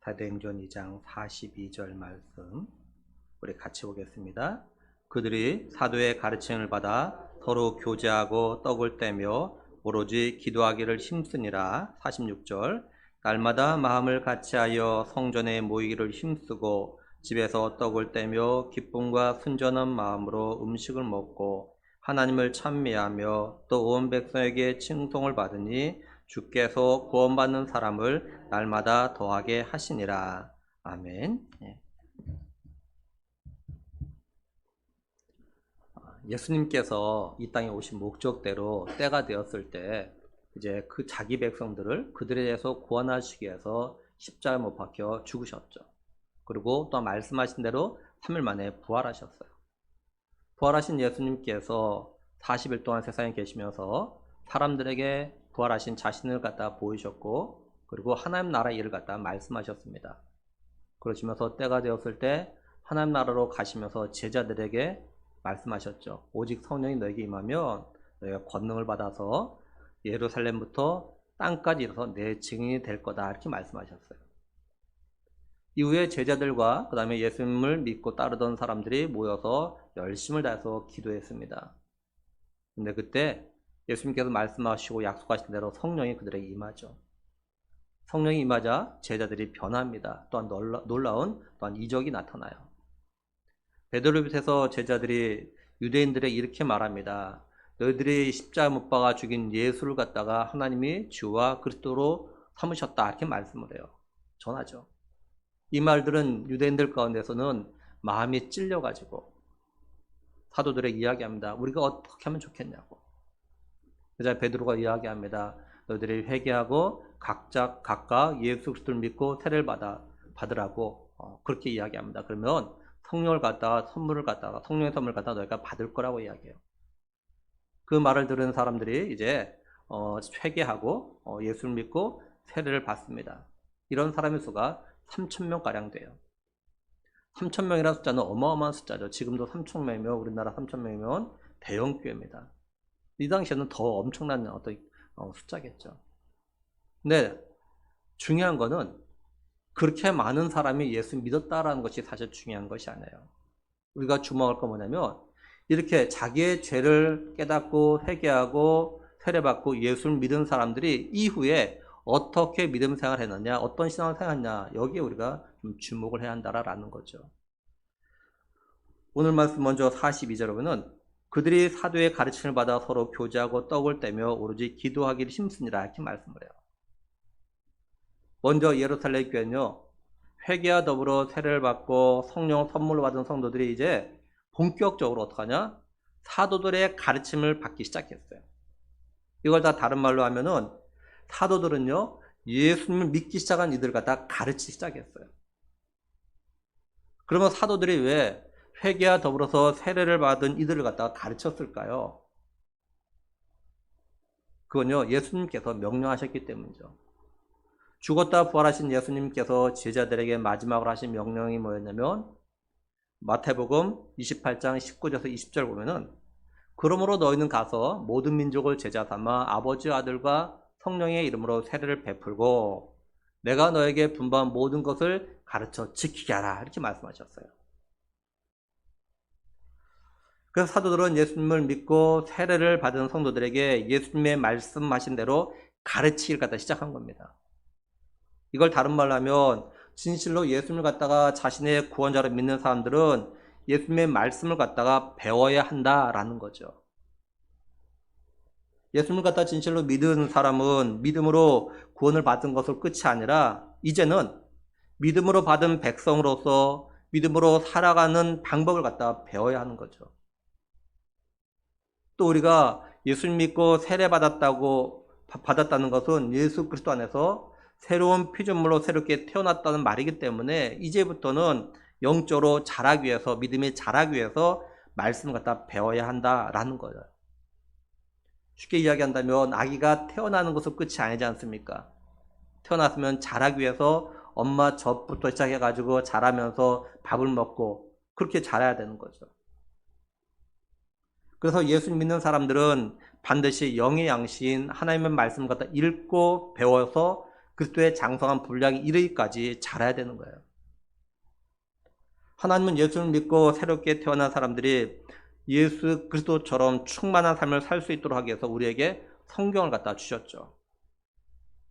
사도행전 2장 42절 말씀 우리 같이 보겠습니다. 그들이 사도의 가르침을 받아 서로 교제하고 떡을 떼며 오로지 기도하기를 힘쓰니라. 46절 날마다 마음을 같이하여 성전에 모이기를 힘쓰고 집에서 떡을 떼며 기쁨과 순전한 마음으로 음식을 먹고 하나님을 찬미하며 또 온 백성에게 칭송을 받으니 주께서 구원받는 사람을 날마다 더하게 하시니라. 아멘. 예수님께서 이 땅에 오신 목적대로 때가 되었을 때 이제 그 자기 백성들을 그들에 대해서 구원하시기 위해서 십자가에 못 박혀 죽으셨죠. 그리고 또 말씀하신 대로 3일 만에 부활하셨어요. 부활하신 예수님께서 40일 동안 세상에 계시면서 사람들에게 부활하신 자신을 갖다 보이셨고, 그리고 하나님 나라의 일을 갖다 말씀하셨습니다. 그러시면서 때가 되었을 때 하나님 나라로 가시면서 제자들에게 말씀하셨죠. 오직 성령이 너에게 임하면 너희가 권능을 받아서 예루살렘부터 땅까지 이르러서 내 증인이 될 거다, 이렇게 말씀하셨어요. 이후에 제자들과 그 다음에 예수님을 믿고 따르던 사람들이 모여서 열심을 다해서 기도했습니다. 근데 그때 예수님께서 말씀하시고 약속하신 대로 성령이 그들에게 임하죠. 성령이 임하자 제자들이 변합니다. 또한 놀라운 또한 이적이 나타나요. 베드로를 비롯해서 제자들이 유대인들에게 이렇게 말합니다. 너희들이 십자가 못 박아 죽인 예수를 갖다가 하나님이 주와 그리스도로 삼으셨다, 이렇게 말씀을 해요. 전하죠. 이 말들은 유대인들 가운데서는 마음이 찔려가지고 사도들에게 이야기합니다. 우리가 어떻게 하면 좋겠냐고. 그래서 베드로가 이야기합니다. 너희들이 회개하고 각각 예수 그리스도를 믿고 세례를 받으라고 그렇게 이야기합니다. 그러면 성령을 갖다가 성령의 선물을 갖다가 너희가 받을 거라고 이야기해요. 그 말을 들은 사람들이 이제 회개하고 예수를 믿고 세례를 받습니다. 이런 사람의 수가 3,000명가량 돼요. 3,000명이라는 숫자는 어마어마한 숫자죠. 지금도 3,000명이면, 우리나라 3,000명이면 대형교회입니다. 이 당시에는 더 엄청난 어떤 숫자겠죠. 근데 중요한 거는 그렇게 많은 사람이 예수 믿었다라는 것이 사실 중요한 것이 아니에요. 우리가 주목할 건 뭐냐면 이렇게 자기의 죄를 깨닫고 회개하고 세례받고 예수를 믿은 사람들이 이후에 어떻게 믿음 생활을 했느냐, 어떤 신앙을 생활했냐, 여기에 우리가 좀 주목을 해야 한다라는 거죠. 오늘 말씀 먼저 42절에 보면 그들이 사도의 가르침을 받아 서로 교제하고 떡을 떼며 오로지 기도하기를 힘쓰니라, 이렇게 말씀을 해요. 먼저 예루살렘 교회는요, 회개와 더불어 세례를 받고 성령 선물을 받은 성도들이 이제 본격적으로 어떡하냐? 사도들의 가르침을 받기 시작했어요. 이걸 다 다른 말로 하면은 사도들은요, 예수님을 믿기 시작한 이들을 갖다 가르치기 시작했어요. 그러면 사도들이 왜 회개와 더불어서 세례를 받은 이들을 갖다가 가르쳤을까요? 그건요, 예수님께서 명령하셨기 때문이죠. 죽었다 부활하신 예수님께서 제자들에게 마지막으로 하신 명령이 뭐였냐면 마태복음 28장 19절에서 20절 보면은 그러므로 너희는 가서 모든 민족을 제자 삼아 아버지 아들과 성령의 이름으로 세례를 베풀고 내가 너에게 분부한 모든 것을 가르쳐 지키게 하라, 이렇게 말씀하셨어요. 그래서 사도들은 예수님을 믿고 세례를 받은 성도들에게 예수님의 말씀하신 대로 가르치기를 갖다 시작한 겁니다. 이걸 다른 말로 하면 진실로 예수님을 갖다가 자신의 구원자로 믿는 사람들은 예수님의 말씀을 갖다가 배워야 한다라는 거죠. 예수님을 갖다가 진실로 믿은 사람은 믿음으로 구원을 받은 것을 끝이 아니라 이제는 믿음으로 받은 백성으로서 믿음으로 살아가는 방법을 갖다가 배워야 하는 거죠. 또 우리가 예수님 믿고 받았다는 것은 예수 그리스도 안에서 새로운 피조물로 새롭게 태어났다는 말이기 때문에 이제부터는 영적으로 자라기 위해서, 믿음이 자라기 위해서 말씀을 갖다 배워야 한다라는 거예요. 쉽게 이야기한다면 아기가 태어나는 것은 끝이 아니지 않습니까? 태어났으면 자라기 위해서 엄마 젖부터 시작해가지고 자라면서 밥을 먹고 그렇게 자라야 되는 거죠. 그래서 예수 믿는 사람들은 반드시 영의 양식인 하나님의 말씀을 갖다 읽고 배워서 그리스도의 장성한 분량이 이르기까지 자라야 되는 거예요. 하나님은 예수를 믿고 새롭게 태어난 사람들이 예수 그리스도처럼 충만한 삶을 살 수 있도록 하기 위해서 우리에게 성경을 갖다 주셨죠.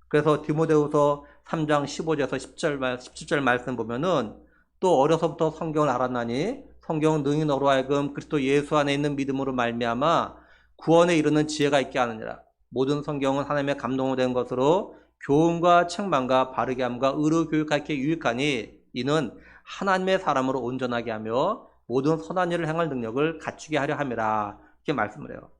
그래서 디모데후서 3장 15절에서 17절 말씀 보면은 또 어려서부터 성경을 알았나니 성경은 능히 너로 하여금 그리스도 예수 안에 있는 믿음으로 말미암아 구원에 이르는 지혜가 있게 하느니라. 모든 성경은 하나님의 감동으로 된 것으로 교훈과 책망과 바르게 함과 의로 교육하기에 유익하니 이는 하나님의 사람으로 온전하게 하며 모든 선한 일을 행할 능력을 갖추게 하려 함이라. 이렇게 말씀을 해요.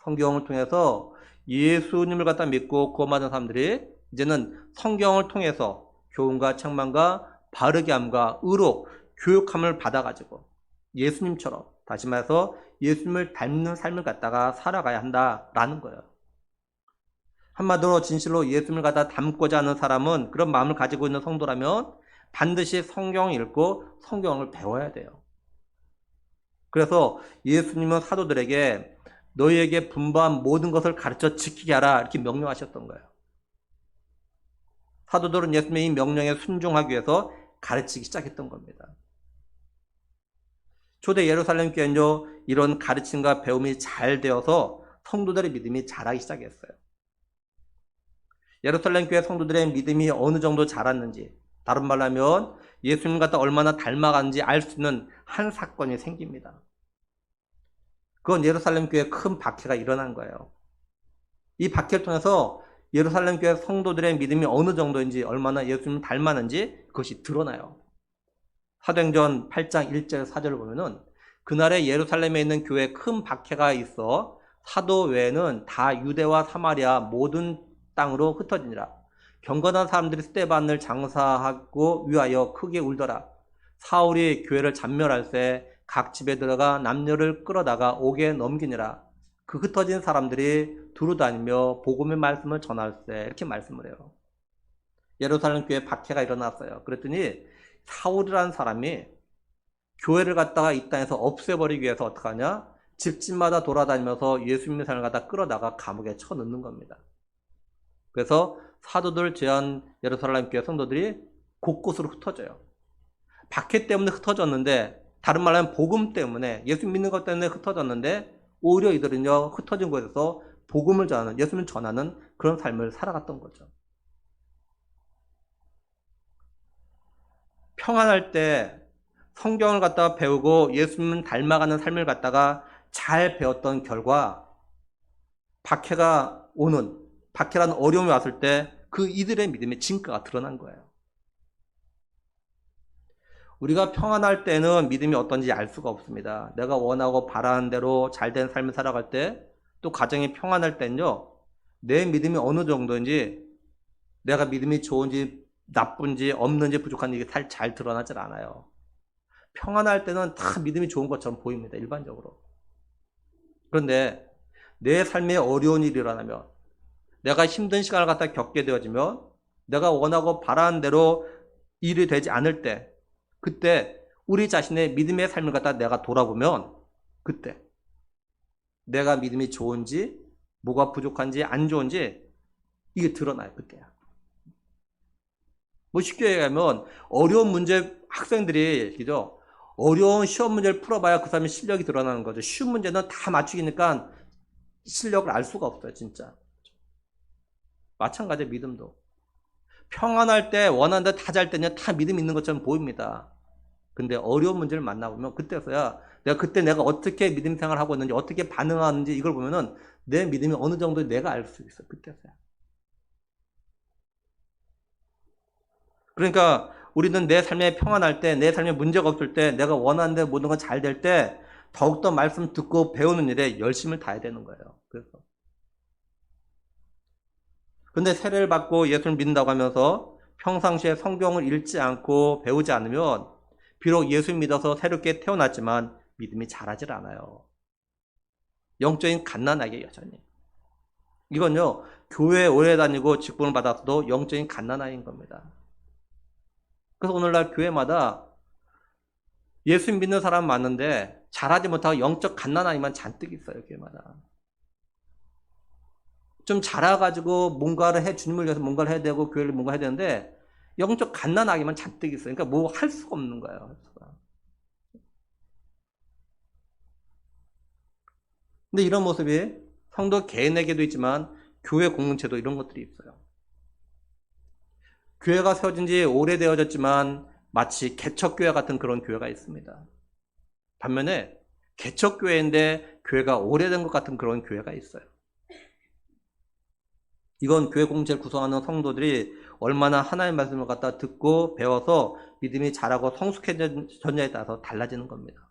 성경을 통해서 예수님을 갖다 믿고 구원받은 사람들이 이제는 성경을 통해서 교훈과 책망과 바르게 함과 의로 교육함을 받아가지고 예수님처럼, 다시 말해서 예수님을 닮는 삶을 갖다가 살아가야 한다라는 거예요. 한마디로 진실로 예수님을 갖다 닮고자 하는 사람은, 그런 마음을 가지고 있는 성도라면 반드시 성경을 읽고 성경을 배워야 돼요. 그래서 예수님은 사도들에게 너희에게 분부한 모든 것을 가르쳐 지키게 하라 이렇게 명령하셨던 거예요. 사도들은 예수님의 이 명령에 순종하기 위해서 가르치기 시작했던 겁니다. 초대 예루살렘 교회는요, 이런 가르침과 배움이 잘 되어서 성도들의 믿음이 자라기 시작했어요. 예루살렘 교회 성도들의 믿음이 어느 정도 자랐는지, 다른 말로 하면 예수님 같다 얼마나 닮아가는지 알 수 있는 한 사건이 생깁니다. 그건 예루살렘 교회에 큰 박해가 일어난 거예요. 이 박해를 통해서 예루살렘 교회 성도들의 믿음이 어느 정도인지, 얼마나 예수님을 닮았는지 그것이 드러나요. 사도행전 8장 1절 4절을 보면은 그날에 예루살렘에 있는 교회에 큰 박해가 있어 사도 외에는 다 유대와 사마리아 모든 땅으로 흩어지니라. 경건한 사람들이 스데반을 장사하고 위하여 크게 울더라. 사울이 교회를 잔멸할 때 각 집에 들어가 남녀를 끌어다가 옥에 넘기니라. 그 흩어진 사람들이 두루다니며 복음의 말씀을 전할 때, 이렇게 말씀을 해요. 예루살렘 교회에 박해가 일어났어요. 그랬더니 사울이라는 사람이 교회를 갖다가 이 땅에서 없애버리기 위해서 어떻게 하냐? 집집마다 돌아다니면서 예수님의 사람을 갖다 끌어다가 감옥에 쳐넣는 겁니다. 그래서 사도들 제한 예루살렘 교회 성도들이 곳곳으로 흩어져요. 박해 때문에 흩어졌는데, 다른 말로 하면 복음 때문에, 예수 믿는 것 때문에 흩어졌는데, 오히려 이들은요, 흩어진 곳에서 복음을 전하는, 예수님을 전하는 그런 삶을 살아갔던 거죠. 평안할 때 성경을 갖다가 배우고 예수님을 닮아가는 삶을 갖다가 잘 배웠던 결과, 박해라는 어려움이 왔을 때 그 이들의 믿음의 진가가 드러난 거예요. 우리가 평안할 때는 믿음이 어떤지 알 수가 없습니다. 내가 원하고 바라는 대로 잘된 삶을 살아갈 때, 또 가정이 평안할 때는요, 내 믿음이 어느 정도인지, 내가 믿음이 좋은지 나쁜지 없는지 부족한지 이게 잘 드러나질 않아요. 평안할 때는 다 믿음이 좋은 것처럼 보입니다, 일반적으로. 그런데 내 삶에 어려운 일이 일어나면, 내가 힘든 시간을 갖다 겪게 되어지면, 내가 원하고 바라는 대로 일이 되지 않을 때, 그때 우리 자신의 믿음의 삶을 갖다 내가 돌아보면, 그때 내가 믿음이 좋은지, 뭐가 부족한지, 안 좋은지 이게 드러나요. 그때야. 뭐 쉽게 얘기하면 어려운 문제, 학생들이 그죠? 어려운 시험 문제를 풀어봐야 그 사람의 실력이 드러나는 거죠. 쉬운 문제는 다 맞추기니까 실력을 알 수가 없어요, 진짜. 마찬가지로 믿음도. 평안할 때, 원하는 데 다 잘 때는 다 믿음이 있는 것처럼 보입니다. 근데 어려운 문제를 만나보면 그때서야 내가 어떻게 믿음 생활을 하고 있는지, 어떻게 반응하는지 이걸 보면은 내 믿음이 어느 정도 내가 알 수 있어. 그때서야. 그러니까 우리는 내 삶에 평안할 때, 내 삶에 문제가 없을 때, 내가 원하는 데 모든 건 잘 될 때 더욱더 말씀 듣고 배우는 일에 열심을 다해야 되는 거예요. 그래서. 근데 세례를 받고 예수를 믿는다고 하면서 평상시에 성경을 읽지 않고 배우지 않으면 비록 예수 믿어서 새롭게 태어났지만 믿음이 자라질 않아요. 영적인 갓난아기 여전히. 이건요, 교회에 오래 다니고 직분을 받았어도 영적인 갓난아기인 겁니다. 그래서 오늘날 교회마다 예수 믿는 사람 많은데 자라지 못하고 영적 갓난아기만 잔뜩 있어요, 교회마다. 좀 자라가지고 뭔가를 주님을 위해서 뭔가를 해야 되고 교회를 뭔가 해야 되는데 영적 갓난아기만 잔뜩 있어요. 그러니까 뭐 할 수가 없는 거예요. 할 수가. 근데 이런 모습이 성도 개인에게도 있지만 교회 공동체도 이런 것들이 있어요. 교회가 세워진 지 오래되어졌지만 마치 개척교회 같은 그런 교회가 있습니다. 반면에 개척교회인데 교회가 오래된 것 같은 그런 교회가 있어요. 이건 교회 공동체를 구성하는 성도들이 얼마나 하나님의 말씀을 갖다 듣고 배워서 믿음이 자라고 성숙해졌냐에 따라서 달라지는 겁니다.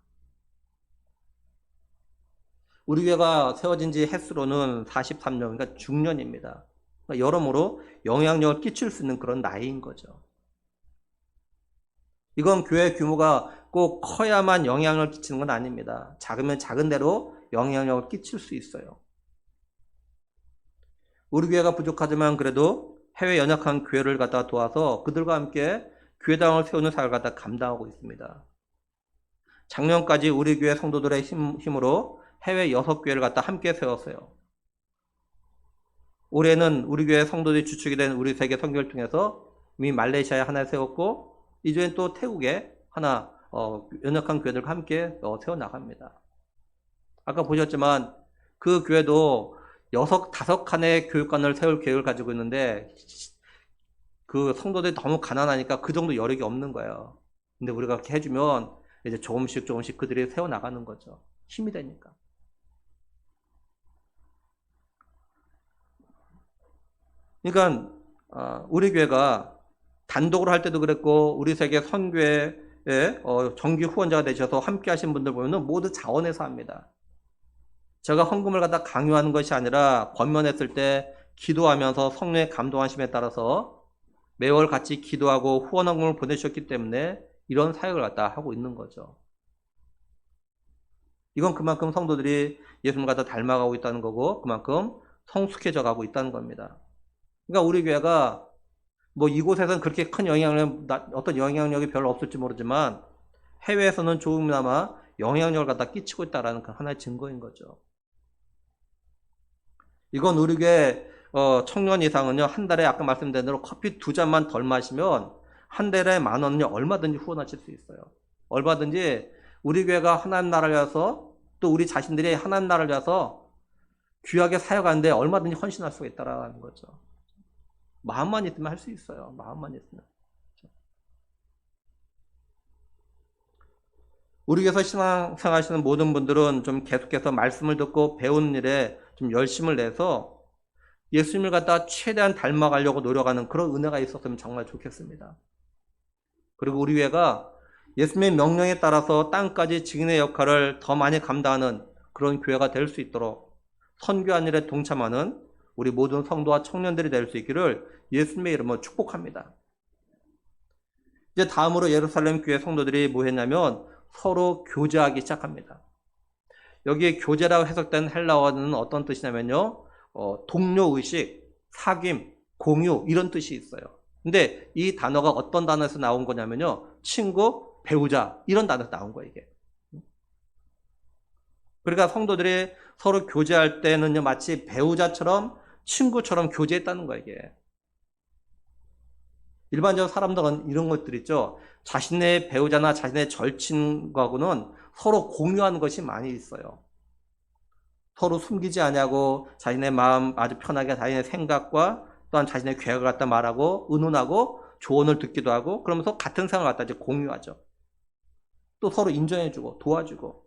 우리 교회가 세워진 지 횟수로는 43년, 그러니까 중년입니다. 그러니까 여러모로 영향력을 끼칠 수 있는 그런 나이인 거죠. 이건 교회 규모가 꼭 커야만 영향을 끼치는 건 아닙니다. 작으면 작은 대로 영향력을 끼칠 수 있어요. 우리 교회가 부족하지만 그래도 해외 연약한 교회를 갖다 도와서 그들과 함께 교회당을 세우는 사역을 갖다 감당하고 있습니다. 작년까지 우리 교회 성도들의 힘으로 해외 6교회를 갖다 함께 세웠어요. 올해는 우리 교회 성도들이 주축이 된 우리 세계 선교를 통해서 이미 말레이시아에 하나 세웠고 이제는 또 태국에 하나 연약한 교회들과 함께 세워나갑니다. 아까 보셨지만 그 교회도 5칸의 교육관을 세울 계획을 가지고 있는데 그 성도들이 너무 가난하니까 그 정도 여력이 없는 거예요. 근데 우리가 그렇게 해주면 이제 조금씩 그들이 세워나가는 거죠. 힘이 되니까. 그러니까 우리 교회가 단독으로 할 때도 그랬고 우리 세계 선교회의 정기 후원자가 되셔서 함께 하신 분들 보면 모두 자원해서 합니다. 제가 헌금을 갖다 강요하는 것이 아니라 권면했을 때 기도하면서 성령의 감동하심에 따라서 매월 같이 기도하고 후원 헌금을 보내주셨기 때문에 이런 사역을 갖다 하고 있는 거죠. 이건 그만큼 성도들이 예수님을 갖다 닮아가고 있다는 거고 그만큼 성숙해져 가고 있다는 겁니다. 그러니까 우리 교회가 뭐 이곳에서는 그렇게 큰 어떤 영향력이 별로 없을지 모르지만 해외에서는 조금이나마 영향력을 갖다 끼치고 있다는 그 하나의 증거인 거죠. 이건 우리 교회 청년 이상은요 한 달에 아까 말씀드린 대로 커피 2잔만 덜 마시면 한 달에 10,000원은요 얼마든지 후원하실 수 있어요. 얼마든지 우리 교회가 하나님 나라를 위해서 또 우리 자신들이 하나님 나라를 위해서 귀하게 사역하는데 얼마든지 헌신할 수가 있다라는 거죠. 마음만 있으면 할 수 있어요. 마음만 있으면. 우리 교회에서 신앙생활 하시는 모든 분들은 좀 계속해서 말씀을 듣고 배우는 일에 좀 열심을 내서 예수님을 갖다 최대한 닮아가려고 노력하는 그런 은혜가 있었으면 정말 좋겠습니다. 그리고 우리 교회가 예수님의 명령에 따라서 땅까지 증인의 역할을 더 많이 감당하는 그런 교회가 될 수 있도록 선교한 일에 동참하는 우리 모든 성도와 청년들이 될 수 있기를 예수님의 이름으로 축복합니다. 이제 다음으로 예루살렘 교회 성도들이 뭐 했냐면 서로 교제하기 시작합니다. 여기에 교제라고 해석된 헬라어는 어떤 뜻이냐면요. 동료의식, 사귐, 공유 이런 뜻이 있어요. 근데 이 단어가 어떤 단어에서 나온 거냐면요. 친구, 배우자 이런 단어에서 나온 거예요. 이게. 그러니까 성도들이 서로 교제할 때는요. 마치 배우자처럼 친구처럼 교제했다는 거예요. 이게. 일반적으로 사람들은 이런 것들 있죠. 자신의 배우자나 자신의 절친과는 서로 공유하는 것이 많이 있어요. 서로 숨기지 않냐고 자신의 마음 아주 편하게 자신의 생각과 또한 자신의 계획을 갖다 말하고 의논하고 조언을 듣기도 하고 그러면서 같은 생각을 갖다 이제 공유하죠. 또 서로 인정해주고 도와주고.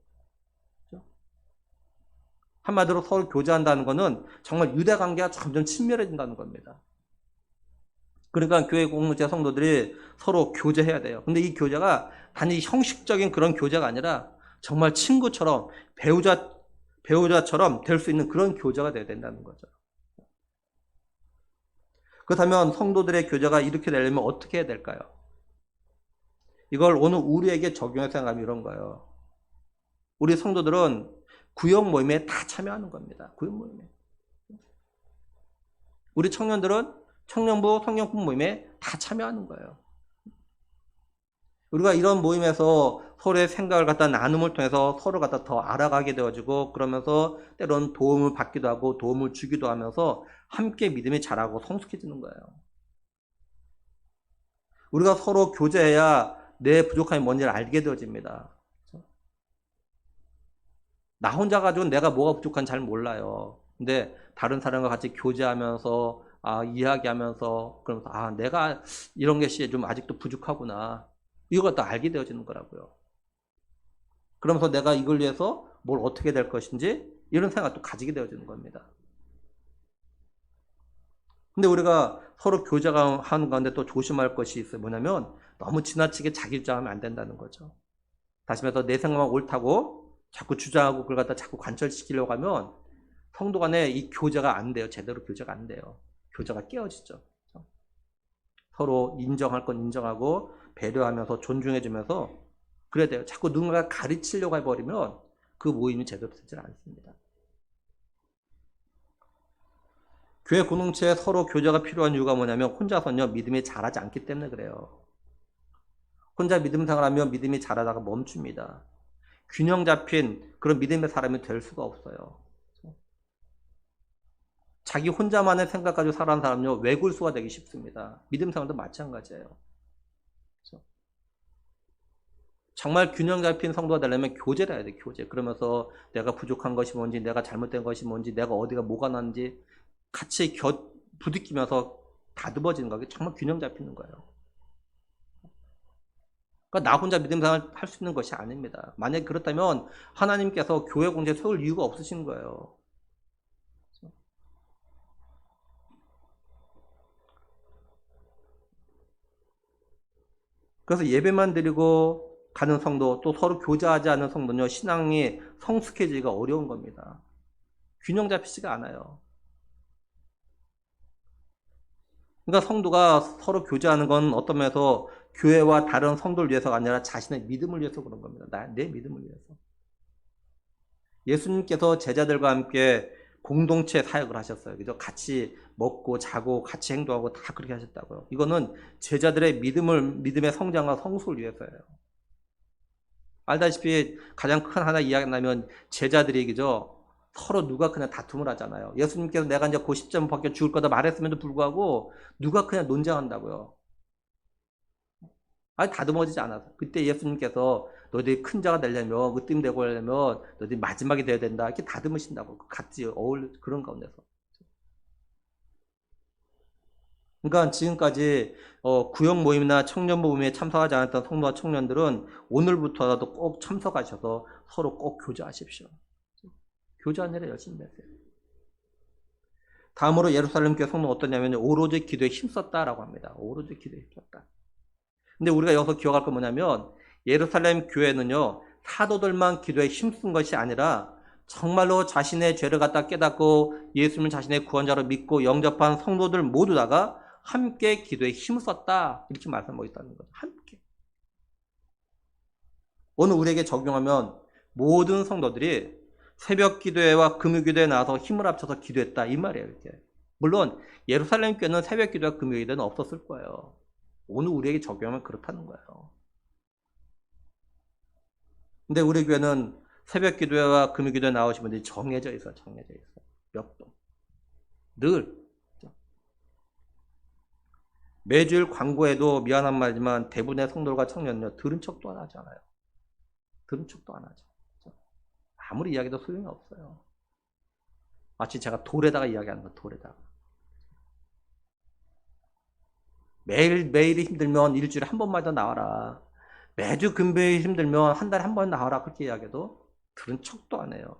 한마디로 서로 교제한다는 것은 정말 유대관계가 점점 친밀해진다는 겁니다. 그러니까 교회 공동체 성도들이 서로 교제해야 돼요. 근데 이 교제가 단지 형식적인 그런 교제가 아니라 정말 친구처럼 배우자처럼 될 수 있는 그런 교제가 돼야 된다는 거죠. 그렇다면 성도들의 교제가 이렇게 되려면 어떻게 해야 될까요? 이걸 오늘 우리에게 적용해서 생각하면 이런 거예요. 우리 성도들은 구역 모임에 다 참여하는 겁니다. 구역 모임에. 우리 청년들은 청년부, 성령품 모임에 다 참여하는 거예요. 우리가 이런 모임에서 서로의 생각을 갖다 나눔을 통해서 서로 갖다 더 알아가게 되어지고, 그러면서 때로는 도움을 받기도 하고 도움을 주기도 하면서 함께 믿음이 자라고 성숙해지는 거예요. 우리가 서로 교제해야 내 부족함이 뭔지를 알게 되어집니다. 나 혼자 가지고는 내가 뭐가 부족한지 잘 몰라요. 근데 다른 사람과 같이 교제하면서 이야기하면서 그러면서 내가 이런 것이 좀 아직도 부족하구나. 이걸 또 알게 되어지는 거라고요. 그러면서 내가 이걸 위해서 뭘 어떻게 될 것인지 이런 생각도 가지게 되어지는 겁니다. 근데 우리가 서로 교제하는 가운데 또 조심할 것이 있어요. 뭐냐면 너무 지나치게 자기 주장하면 안 된다는 거죠. 다시 말해서 내 생각만 옳다고 자꾸 주장하고 그걸 갖다 자꾸 관철시키려고 하면 성도 간에 이 교제가 안 돼요. 제대로 교제가 안 돼요. 교제가 깨어지죠. 서로 인정할 건 인정하고 배려하면서 존중해주면서 그래야 돼요. 자꾸 누군가 가르치려고 해버리면 그 모임이 제대로 되지 않습니다. 교회 공동체에 서로 교제가 필요한 이유가 뭐냐면 혼자서는요 믿음이 자라지 않기 때문에 그래요. 혼자 믿음 생활하면 믿음이 자라다가 멈춥니다. 균형 잡힌 그런 믿음의 사람이 될 수가 없어요. 자기 혼자만의 생각 가지고 살아가는 사람은요 외골수가 되기 쉽습니다. 믿음 생활도 마찬가지예요. 그렇죠? 정말 균형 잡힌 성도가 되려면 교제를 해야 돼. 교제. 그러면서 내가 부족한 것이 뭔지, 내가 잘못된 것이 뭔지, 내가 어디가 뭐가 났는지 같이 부딪히면서 다듬어지는 거게 정말 균형 잡히는 거예요. 그러니까 나 혼자 믿음 생활 할 수 있는 것이 아닙니다. 만약에 그렇다면 하나님께서 교회 공동체에 세울 이유가 없으신 거예요. 그래서 예배만 드리고 가는 성도, 또 서로 교제하지 않는 성도는요, 신앙이 성숙해지기가 어려운 겁니다. 균형 잡히지가 않아요. 그러니까 성도가 서로 교제하는 건 어떤 면에서 교회와 다른 성도를 위해서가 아니라 자신의 믿음을 위해서 그런 겁니다. 내 믿음을 위해서. 예수님께서 제자들과 함께 공동체 사역을 하셨어요. 그죠? 같이 먹고 자고 같이 행동하고 다 그렇게 하셨다고요. 이거는 제자들의 믿음의 성장과 성숙을 위해서예요. 알다시피 가장 큰 하나 이야기가 나면 제자들이 그죠? 서로 누가 그냥 다툼을 하잖아요. 예수님께서 내가 이제 그 십자가 밖에 죽을 거다 말했음에도 불구하고 누가 그냥 논쟁한다고요. 다듬어지지 않아서. 그때 예수님께서 너희들이 큰 자가 되려면, 으뜸되고 하려면 너희들이 마지막이 돼야 된다. 이렇게 다듬으신다고. 같이 그런 가운데서. 그러니까 지금까지 구역 모임이나 청년 모임에 참석하지 않았던 성도와 청년들은 오늘부터라도 꼭 참석하셔서 서로 꼭 교제하십시오. 교제하는 일에 열심히 하세요. 다음으로 예루살렘 교회 성도는 어떠냐면 오로지 기도에 힘썼다라고 합니다. 오로지 기도에 힘썼다. 근데 우리가 여기서 기억할 건 뭐냐면 예루살렘 교회는요 사도들만 기도에 힘쓴 것이 아니라 정말로 자신의 죄를 갖다 깨닫고 예수님을 자신의 구원자로 믿고 영접한 성도들 모두 다가 함께 기도에 힘썼다 이렇게 말씀하고 있다는 거죠. 함께. 오늘 우리에게 적용하면 모든 성도들이 새벽 기도회와 금요 기도에 나와서 힘을 합쳐서 기도했다 이 말이에요. 이렇게. 물론 예루살렘 교회는 새벽 기도와 금요 기도는 없었을 거예요. 오늘 우리에게 적용하면 그렇다는 거예요. 근데 우리 교회는 새벽 기도회와 금요 기도에 나오신 분들이 정해져 있어요. 정해져 있어요. 몇 동. 늘. 매주일 광고에도 미안한 말이지만 대부분의 성도들과 청년은요 들은 척도 안 하잖아요. 들은 척도 안 하죠. 아무리 이야기해도 소용이 없어요. 마치 제가 돌에다가 이야기하는 거 돌에다가. 매일매일이 힘들면 일주일에 한 번만 더 나와라. 매주 금요일이 힘들면 한 달에 한 번 나와라. 그렇게 이야기해도 들은 척도 안 해요.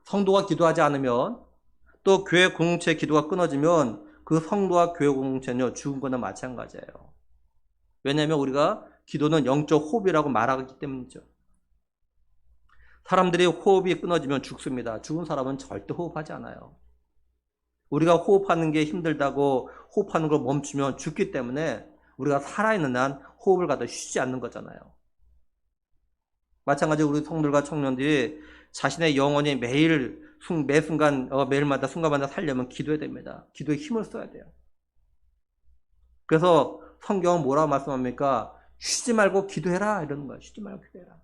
성도가 기도하지 않으면 또 교회 공동체의 기도가 끊어지면 그 성도와 교회 공동체는 죽은 거나 마찬가지예요. 왜냐하면 우리가 기도는 영적 호흡이라고 말하기 때문이죠. 사람들이 호흡이 끊어지면 죽습니다. 죽은 사람은 절대 호흡하지 않아요. 우리가 호흡하는 게 힘들다고 호흡하는 걸 멈추면 죽기 때문에 우리가 살아있는 한 호흡을 갖다 쉬지 않는 거잖아요. 마찬가지로 우리 성들과 청년들이 자신의 영혼이 매 순간 매일마다 순간마다 살려면 기도해야 됩니다. 기도에 힘을 써야 돼요. 그래서 성경은 뭐라고 말씀합니까? 쉬지 말고 기도해라 이러는 거예요. 쉬지 말고 기도해라.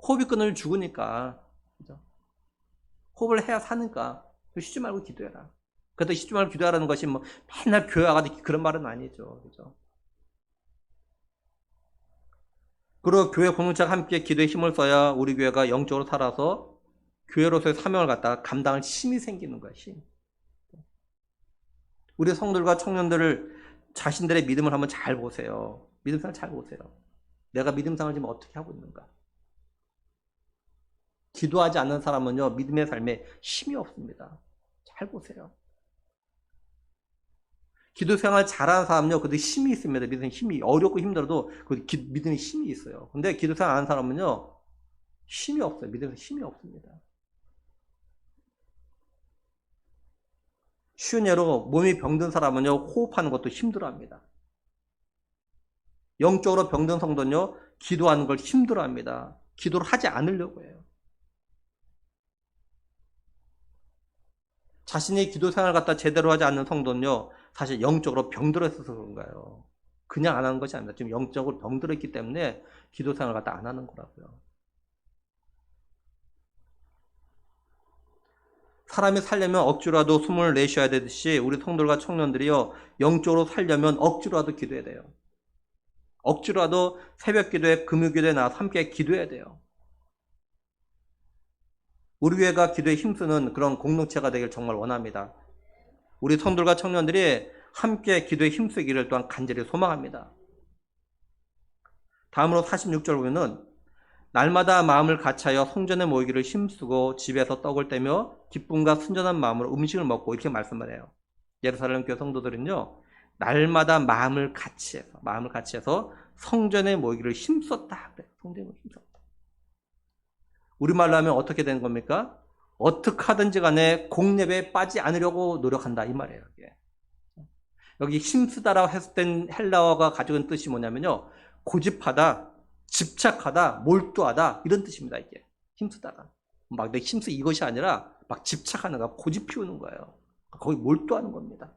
호흡이 끊을 죽으니까, 그죠? 호흡을 해야 사니까 쉬지 말고 기도해라. 그래도 쉬지 말고 기도하라는 것이 뭐 맨날 교회 와가지고 그런 말은 아니죠, 그죠? 그리고 교회 공동체가 함께 기도에 힘을 써야 우리 교회가 영적으로 살아서 교회로서의 사명을 갖다가 감당할 힘이 생기는 거야, 힘. 우리 성도들과 청년들을 자신들의 믿음을 한번 잘 보세요. 믿음상을 잘 보세요. 내가 믿음상을 지금 어떻게 하고 있는가? 기도하지 않는 사람은요, 믿음의 삶에 힘이 없습니다. 잘 보세요. 기도 생활 잘하는 사람은요, 그래도 힘이 있습니다. 믿음의 힘이. 어렵고 힘들어도 그 믿음의 힘이 있어요. 근데 기도 생활 안 하는 사람은요, 힘이 없어요. 믿음의 힘이 없습니다. 쉬운 예로 몸이 병든 사람은요, 호흡하는 것도 힘들어 합니다. 영적으로 병든 성도는요, 기도하는 걸 힘들어 합니다. 기도를 하지 않으려고 해요. 자신이 기도 생활을 갖다 제대로 하지 않는 성도는요, 사실 영적으로 병들어 있어서 그런가요? 그냥 안 하는 것이 아닙니다. 지금 영적으로 병들어 있기 때문에 기도 생활을 갖다 안 하는 거라고요. 사람이 살려면 억지로라도 숨을 내쉬어야 되듯이 우리 성도들과 청년들이요, 영적으로 살려면 억지로라도 기도해야 돼요. 억지로라도 새벽 기도에, 금요 기도에 나와서 함께 기도해야 돼요. 우리 교회가 기도에 힘쓰는 그런 공동체가 되길 정말 원합니다. 우리 성도들과 청년들이 함께 기도에 힘쓰기를 또한 간절히 소망합니다. 다음으로 46절 보면은 날마다 마음을 같이하여 성전에 모이기를 힘쓰고 집에서 떡을 떼며 기쁨과 순전한 마음으로 음식을 먹고 이렇게 말씀을 해요. 예루살렘 교회 성도들은요, 날마다 마음을 같이해서 성전에 모이기를 힘썼다. 그래, 성전에 모이기를 힘썼다. 우리말로 하면 어떻게 되는 겁니까? 어떻게 하든지 간에 공예배에 빠지지 않으려고 노력한다 이 말이에요. 여기 힘쓰다라고 했을 땐 헬라어가 가지고 있는 뜻이 뭐냐면요, 고집하다, 집착하다, 몰두하다 이런 뜻입니다. 이게 힘쓰다가 막 내 힘쓰 이것이 아니라 막 집착하는 거, 고집 피우는 거예요. 거기 몰두하는 겁니다.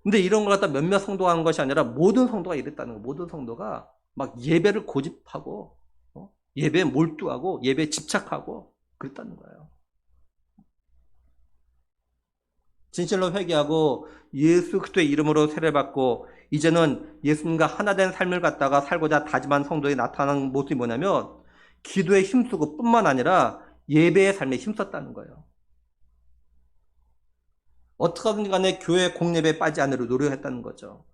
근데 이런 걸 갖다 몇몇 성도가 하는 것이 아니라 모든 성도가 이랬다는 거예요. 모든 성도가 막 예배를 고집하고 예배에 몰두하고 예배에 집착하고 그랬다는 거예요. 진실로 회개하고 예수 그리스도의 이름으로 세례받고 이제는 예수님과 하나 된 삶을 갖다가 살고자 다짐한 성도에 나타나는 모습이 뭐냐면 기도에 힘쓰고 뿐만 아니라 예배의 삶에 힘썼다는 거예요. 어떻게든 간에 교회 공예배에 빠지지 않으려 노력했다는 거죠.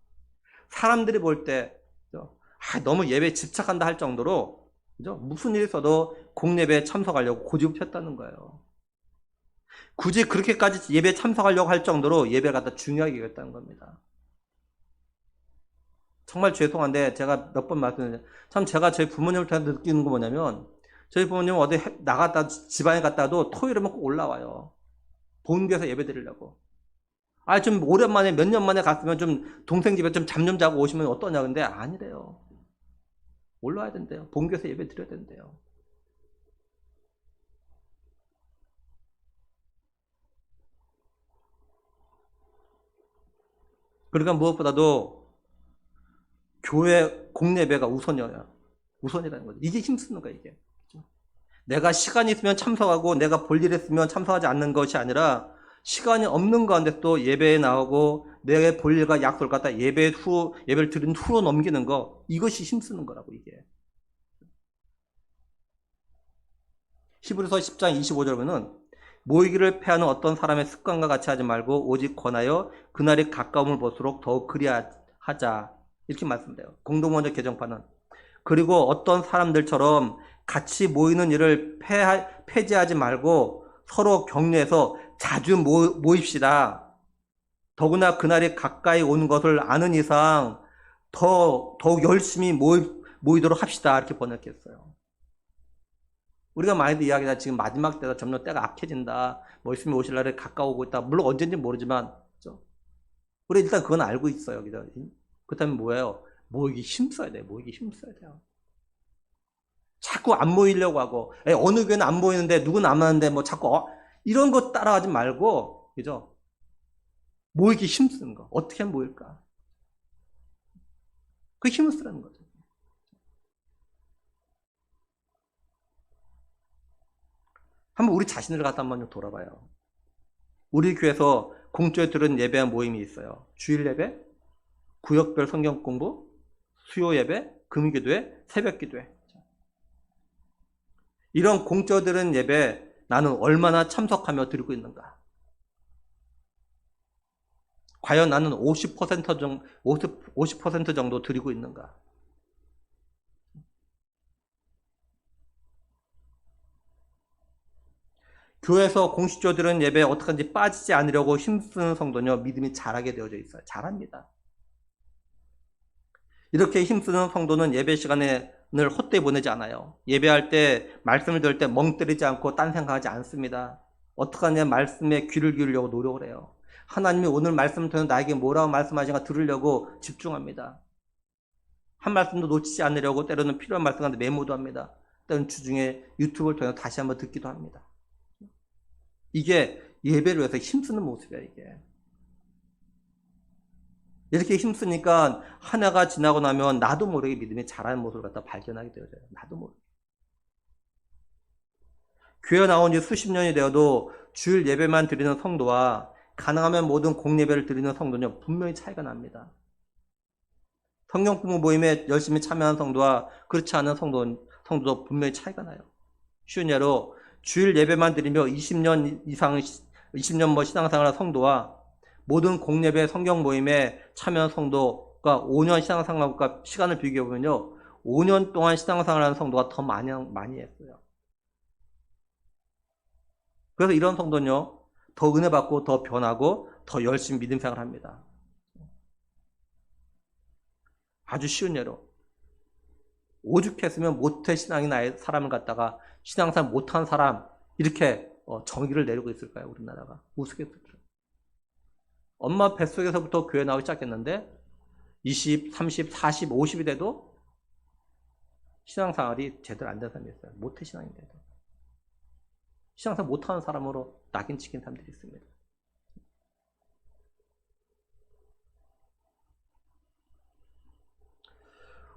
사람들이 볼 때 너무 예배에 집착한다 할 정도로 무슨 일이 있어도 공예배에 참석하려고 고집을 폈다는 거예요. 굳이 그렇게까지 예배에 참석하려고 할 정도로 예배를 갖다 중요하게 여겼다는 겁니다. 정말 죄송한데 제가 몇 번 말씀드렸는데 참 제가 저희 부모님을 통해서 느끼는 거 뭐냐면 저희 부모님은 어디 나갔다 집안에 갔다도 토요일에만 꼭 올라와요. 본교에서 예배 드리려고. 좀 오랜만에 몇 년 만에 갔으면 좀 동생 집에 좀 잠 좀 자고 오시면 어떠냐. 근데 아니래요. 올라와야 된대요. 본교에서 예배 드려야 된대요. 그러니까 무엇보다도 교회 공예배가 우선이라는 거죠. 이게 힘쓰는 거야, 이게. 내가 시간이 있으면 참석하고 내가 볼 일 있으면 참석하지 않는 것이 아니라 시간이 없는 가운데 또 예배에 나오고 내 볼 일과 약속을 갖다 예배를 드린 후로 넘기는 거, 이것이 힘쓰는 거라고, 이게. 히브리서 10장 25절 보면 모이기를 패하는 어떤 사람의 습관과 같이 하지 말고 오직 권하여 그날이 가까움을 볼수록 더욱 그리하자 이렇게 말씀돼요. 공동원적 개정판은. 그리고 어떤 사람들처럼 같이 모이는 일을 폐지하지 말고 서로 격려해서 자주 모입시다. 더구나 그날이 가까이 오는 것을 아는 이상 더욱 열심히 모이도록 합시다. 이렇게 번역했어요. 우리가 많이들 이야기하자 지금 마지막 때다, 점점 때가 악해진다, 뭐 있으면 오실 날에 가까워오고 있다. 물론 언제인지 모르지만 우리 일단 그건 알고 있어요. 그렇다면 뭐예요? 모이기 힘써야 돼요. 모이기 힘써야 돼요. 자꾸 안 모이려고 하고, 어느 교회는 안 모이는데 누구는 안 하는데 뭐 자꾸 이런 거 따라하지 말고, 그죠? 모이기 힘쓰는 거. 어떻게 하면 모일까? 그 힘을 쓰라는 거죠. 한번 우리 자신을 갖다 한번 돌아봐요. 우리 교회에서 공짜에 들은 예배 모임이 있어요. 주일 예배, 구역별 성경 공부, 수요 예배, 금기도회, 새벽 기도회. 이런 공짜 들은 예배 나는 얼마나 참석하며 드리고 있는가? 과연 나는 50% 정도 드리고 있는가? 교회에서 공식적으로 드리는 예배에 어떻게든지 빠지지 않으려고 힘쓰는 성도는요, 믿음이 자라게 되어져 있어요. 잘합니다. 이렇게 힘쓰는 성도는 예배 시간을 헛되이 보내지 않아요. 예배할 때, 말씀을 들을 때 멍 때리지 않고 딴 생각하지 않습니다. 어떻게 하냐, 말씀에 귀를 기울이려고 노력을 해요. 하나님이 오늘 말씀을 통해 나에게 뭐라고 말씀하시는가 들으려고 집중합니다. 한 말씀도 놓치지 않으려고 때로는 필요한 말씀한테 메모도 합니다. 때로는 주중에 유튜브를 통해 다시 한번 듣기도 합니다. 이게 예배를 위해서 힘쓰는 모습이야, 이게. 이렇게 힘쓰니까 한 해가 지나고 나면 나도 모르게 믿음이 자라는 모습을 갖다 발견하게 되어져요. 나도 모르게. 교회 나온 지 수십 년이 되어도 주일 예배만 드리는 성도와 가능하면 모든 공예배를 드리는 성도는 분명히 차이가 납니다. 성경 공부 모임에 열심히 참여하는 성도와 그렇지 않은 성도도 분명히 차이가 나요. 쉬운 예로 주일 예배만 드리며 20년 이상, 20년 신앙생활한 성도와 모든 공예배 성경 모임에 참여한 성도가 5년 신앙생활과 시간을 비교해보면요, 5년 동안 신앙생활하는 성도가 더 많이 했어요. 그래서 이런 성도는요, 더 은혜 받고 더 변하고 더 열심히 믿음 생활을 합니다. 아주 쉬운 예로 오죽했으면 모태 신앙이 나의 사람을 갖다가 신앙생활 못한 사람 이렇게 정의를 내리고 있을까요? 우리나라가 우스갯소리로. 엄마 뱃속에서부터 교회 나오기 시작했는데 20, 30, 40, 50이 돼도 신앙생활이 제대로 안 된 사람이 있어요. 모태 신앙인데도. 신앙생활 못하는 사람으로 낙인 찍힌 사람들이 있습니다.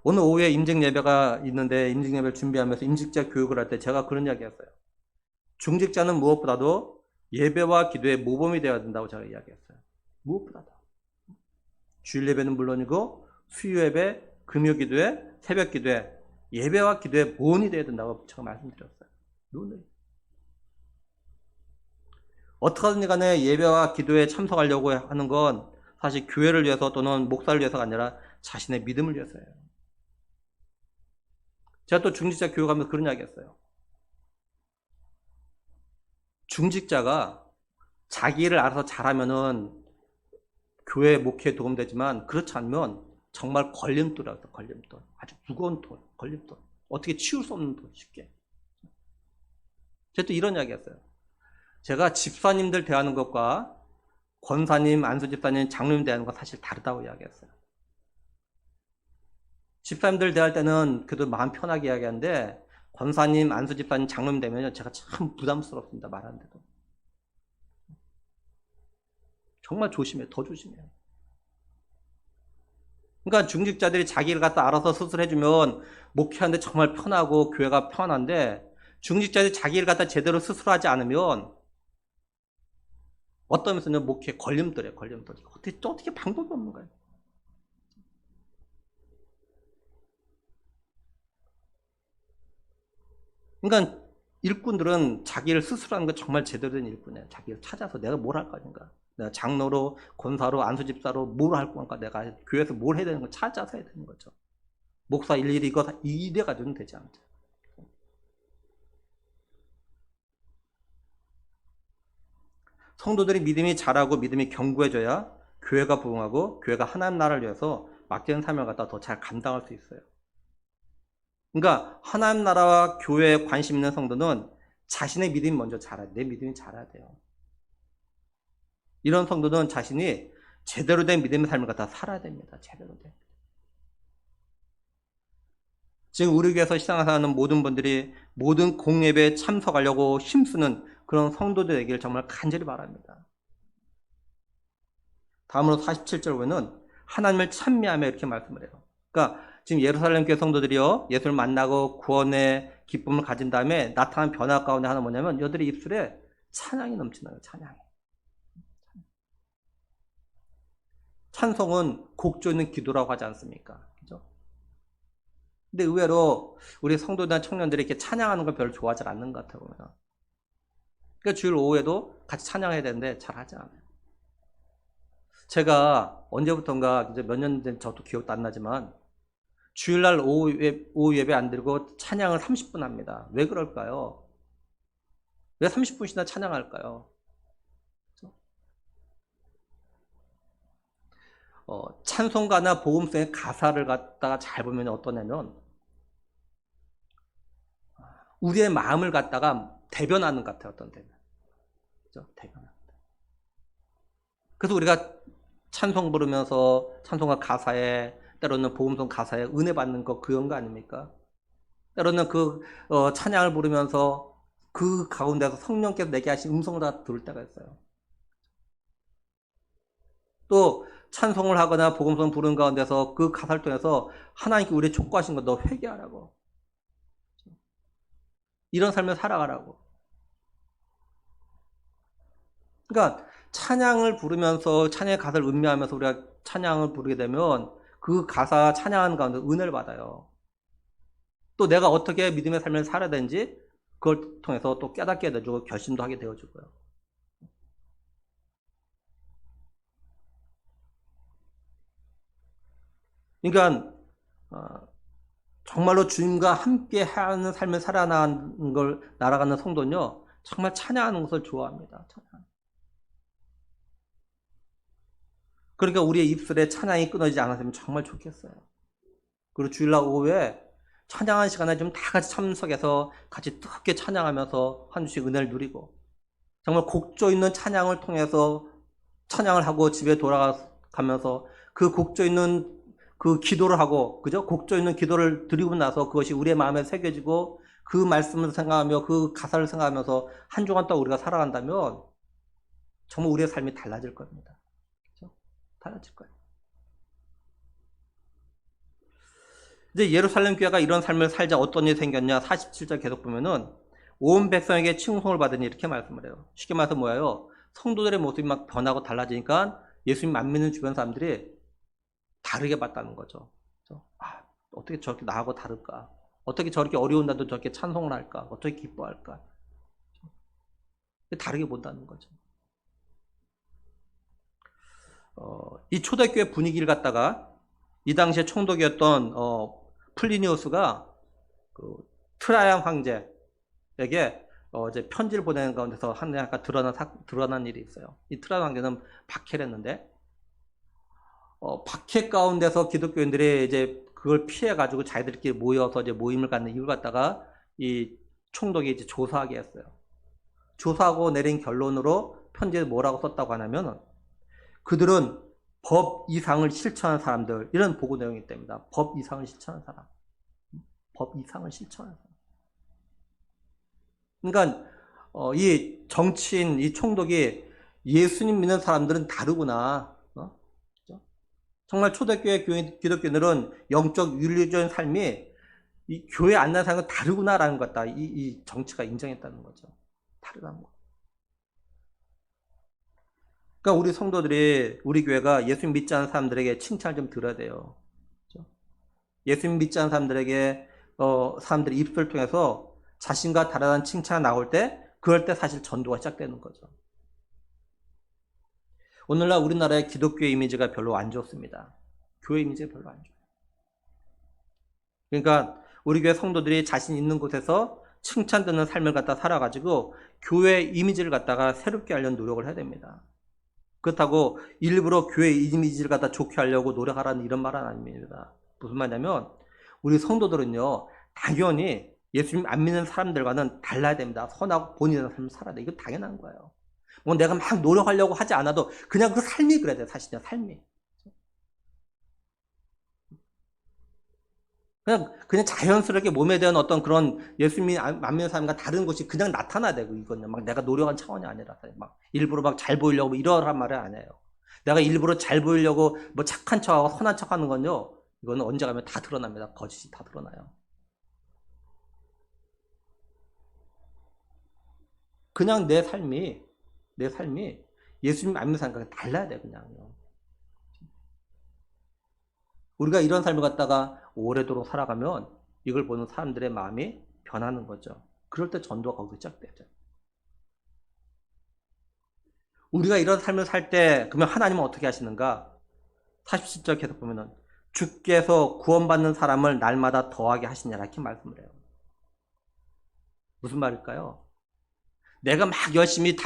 오늘 오후에 임직 예배가 있는데 임직 예배를 준비하면서 임직자 교육을 할 때 제가 그런 이야기 했어요. 중직자는 무엇보다도 예배와 기도에 모범이 되어야 된다고 제가 이야기했어요. 무엇보다도. 주일 예배는 물론이고 수요 예배, 금요 기도회, 새벽 기도회, 예배와 기도에 모범이 되어야 된다고 제가 말씀드렸어요. 어떻게든 간에 예배와 기도에 참석하려고 하는 건 사실 교회를 위해서 또는 목사를 위해서가 아니라 자신의 믿음을 위해서예요. 제가 또 중직자 교육하면서 그런 이야기 했어요. 중직자가 자기 일을 알아서 잘하면은 교회 목회에 도움되지만 그렇지 않으면 정말 걸림돌이라고 해요. 걸림돌. 아주 무거운 돌, 걸림돌. 어떻게 치울 수 없는 돌, 쉽게. 제가 또 이런 이야기 했어요. 제가 집사님들 대하는 것과 권사님, 안수집사님, 장로님 대하는 건 사실 다르다고 이야기했어요. 집사님들 대할 때는 그래도 마음 편하게 이야기하는데 권사님, 안수집사님, 장로님 되면 제가 참 부담스럽습니다. 말하는데도. 정말 조심해요. 더 조심해요. 그러니까 중직자들이 자기 일 갖다 알아서 수술해주면 목회하는데 정말 편하고 교회가 편한데 중직자들이 자기 일 갖다 제대로 수술하지 않으면 어떤 면에서는 목회에 걸림돌이에요. 걸림돌. 어떻게 방법이 없는 거예요. 그러니까 일꾼들은 자기를 스스로하는 거 정말 제대로 된 일꾼이에요. 자기를 찾아서 내가 뭘 할 거니까. 내가 장로로, 권사로, 안수집사로 뭘 할 건가. 내가 교회에서 뭘 해야 되는 거 찾아서 해야 되는 거죠. 목사 일일이 이거 이래가지고는 되지 않죠. 성도들이 믿음이 자라고 믿음이 견고해져야 교회가 부흥하고 교회가 하나님 나라를 위해서 맡기는 사명을 갖다 더 잘 감당할 수 있어요. 그러니까 하나님 나라와 교회에 관심 있는 성도는 자신의 믿음이 먼저 자라야 돼. 내 믿음이 자라야 돼요. 이런 성도는 자신이 제대로 된 믿음의 삶을 갖다 살아야 됩니다. 제대로 된. 지금 우리 교회에서 신앙생활하는 모든 분들이 모든 공예배에 참석하려고 힘쓰는 그런 성도들 되기를 정말 간절히 바랍니다. 다음으로 47절 보면은 하나님을 찬미하며 이렇게 말씀을 해요. 그러니까 지금 예루살렘 교회 성도들이요, 예수를 만나고 구원의 기쁨을 가진 다음에 나타난 변화 가운데 하나 뭐냐면 여들의 입술에 찬양이 넘치나요. 찬양이. 찬송은 곡조 있는 기도라고 하지 않습니까? 그죠? 근데 의외로 우리 성도들이나 청년들이 이렇게 찬양하는 걸 별로 좋아하지 않는 것 같아요. 보면. 그러니까 주일 오후에도 같이 찬양해야 되는데 잘 하지 않아요. 제가 언제부턴가 이제 몇 년 된 저도 기억도 안 나지만 주일날 오후 예배 안 드리고 찬양을 30분 합니다. 왜 그럴까요? 왜 30분씩이나 찬양할까요? 찬송가나 복음성의 가사를 갖다가 잘 보면 어떠냐면 우리의 마음을 갖다가 대변하는 것 같아요. 어떤 때는. 그죠? 대변합니다. 그래서 우리가 찬송 부르면서 찬송가 가사에 때로는 복음성 가사에 은혜 받는 거 그런 거 아닙니까? 때로는 그 찬양을 부르면서 그 가운데서 성령께서 내게 하신 음성을 다 들을 때가 있어요. 또 찬송을 하거나 복음성 부르는 가운데서 그 가사를 통해서 하나님께 우리의 촉구하신 거 너 회개하라고. 이런 삶을 살아가라고. 그러니까 찬양을 부르면서 찬양의 가사를 음미하면서 우리가 찬양을 부르게 되면 그 가사 찬양하는 가운데 은혜를 받아요. 또 내가 어떻게 믿음의 삶을 살아야 되는지 그걸 통해서 또 깨닫게 되어주고 결심도 하게 되어주고요. 그러니까 정말로 주님과 함께 하는 삶을 살아나가는 걸 날아가는 성도는요, 정말 찬양하는 것을 좋아합니다. 찬양. 그러니까 우리의 입술에 찬양이 끊어지지 않았으면 정말 좋겠어요. 그리고 주일날 오후에 찬양하는 시간에 좀 다 같이 참석해서 같이 뜨겁게 찬양하면서 한 주씩 은혜를 누리고 정말 곡조 있는 찬양을 통해서 찬양을 하고 집에 돌아가면서 그 곡조 있는 그 기도를 하고, 그죠? 곡조 있는 기도를 드리고 나서 그것이 우리의 마음에 새겨지고 그 말씀을 생각하며 그 가사를 생각하면서 한 주간 동안 우리가 살아간다면 정말 우리의 삶이 달라질 겁니다. 그죠? 달라질 거예요. 이제 예루살렘 교회가 이런 삶을 살자 어떤 일이 생겼냐? 47절 계속 보면은 온 백성에게 칭송을 받으니 이렇게 말씀을 해요. 쉽게 말해서 뭐예요? 성도들의 모습이 막 변하고 달라지니까 예수님 안 믿는 주변 사람들이 다르게 봤다는 거죠. 어떻게 저렇게 나하고 다를까? 어떻게 저렇게 어려운 날도 저렇게 찬송을 할까? 어떻게 기뻐할까? 다르게 본다는 거죠. 이 초대교회 분위기를 갖다가 이 당시에 총독이었던 플리니우스가 그 트라이안 황제에게 이제 편지를 보내는 가운데서 한 약간 드러난 일이 있어요. 이 트라이안 황제는 박해를 했는데 박해 가운데서 기독교인들이 이제 그걸 피해가지고 자기들끼리 모여서 이제 모임을 갖는 이유를 갖다가 이 총독이 이제 조사하게 했어요. 조사하고 내린 결론으로 편지에 뭐라고 썼다고 하냐면 그들은 법 이상을 실천하는 사람들, 이런 보고 내용이 있답니다. 법 이상을 실천하는 사람. 법 이상을 실천하는 사람. 그러니까 이 정치인, 이 총독이 예수님 믿는 사람들은 다르구나. 정말 초대교회 기독교인들은 영적 윤리적인 삶이 이 교회 안 나는 사람과 다르구나라는 것 같다. 이 정치가 인정했다는 거죠. 다르다는 거. 그러니까 우리 성도들이 우리 교회가 예수님 믿지 않는 사람들에게 칭찬을 좀 들어야 돼요. 그렇죠? 예수님 믿지 않는 사람들에게 사람들이 입술을 통해서 자신과 다르다는 칭찬이 나올 때 그럴 때 사실 전도가 시작되는 거죠. 오늘날 우리나라의 기독교 이미지가 별로 안 좋습니다. 교회 이미지가 별로 안 좋아요. 그러니까 우리 교회 성도들이 자신 있는 곳에서 칭찬 듣는 삶을 갖다 살아가지고 교회 이미지를 갖다가 새롭게 하려는 노력을 해야 됩니다. 그렇다고 일부러 교회 이미지를 갖다 좋게 하려고 노력하라는 이런 말은 아닙니다. 무슨 말이냐면 우리 성도들은요, 당연히 예수님 안 믿는 사람들과는 달라야 됩니다. 선하고 본인의 삶을 살아야 돼. 이거 당연한 거예요. 뭐 내가 막 노력하려고 하지 않아도 그냥 그 삶이 그래야 돼. 사실은 삶이. 그냥 자연스럽게 몸에 대한 어떤 그런 예수님이 안 믿는 사람과 다른 것이 그냥 나타나야 되고, 이거는 막 내가 노력한 차원이 아니라, 막 일부러 막 잘 보이려고 뭐 이러란 말이 아니에요. 내가 일부러 잘 보이려고 뭐 착한 척하고 선한 척하는 건요, 이거는 언제 가면 다 드러납니다. 거짓이 다 드러나요. 그냥 내 삶이 예수님 안 믿는 사람과 달라야 돼, 그냥요. 우리가 이런 삶을 갖다가 오래도록 살아가면 이걸 보는 사람들의 마음이 변하는 거죠. 그럴 때 전도가 거기서 시작되죠. 우리가 이런 삶을 살 때 그러면 하나님은 어떻게 하시는가? 47절 계속 보면은 주께서 구원받는 사람을 날마다 더하게 하시냐 이렇게 말씀을 해요. 무슨 말일까요? 내가 막 열심히